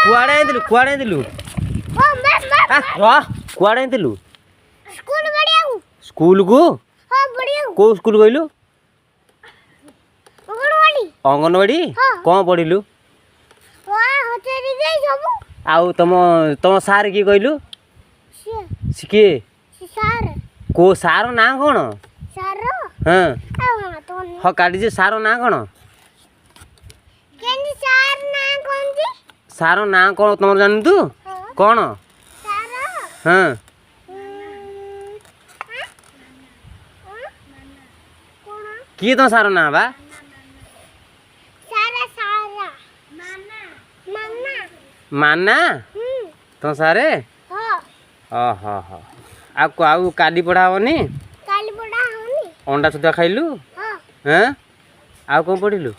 कुआड़े आइलु कुआड़े आइलु कुआड़े आइलु school को को school गइलु अंगनवाड़ी कौन पढ़िलु आउ तुम तुम सार की कहलु किए को सार ना कौन हाँ हाँ काटी सार ना कौन सार ना कौन तुम जान तू कौन हाँ किए तुम सार ना बा माना तुम सारे हाँ आउ काली पढ़ा हवनी अंडा सुधा खाइलु हाँ आउ कौन पढ़िलु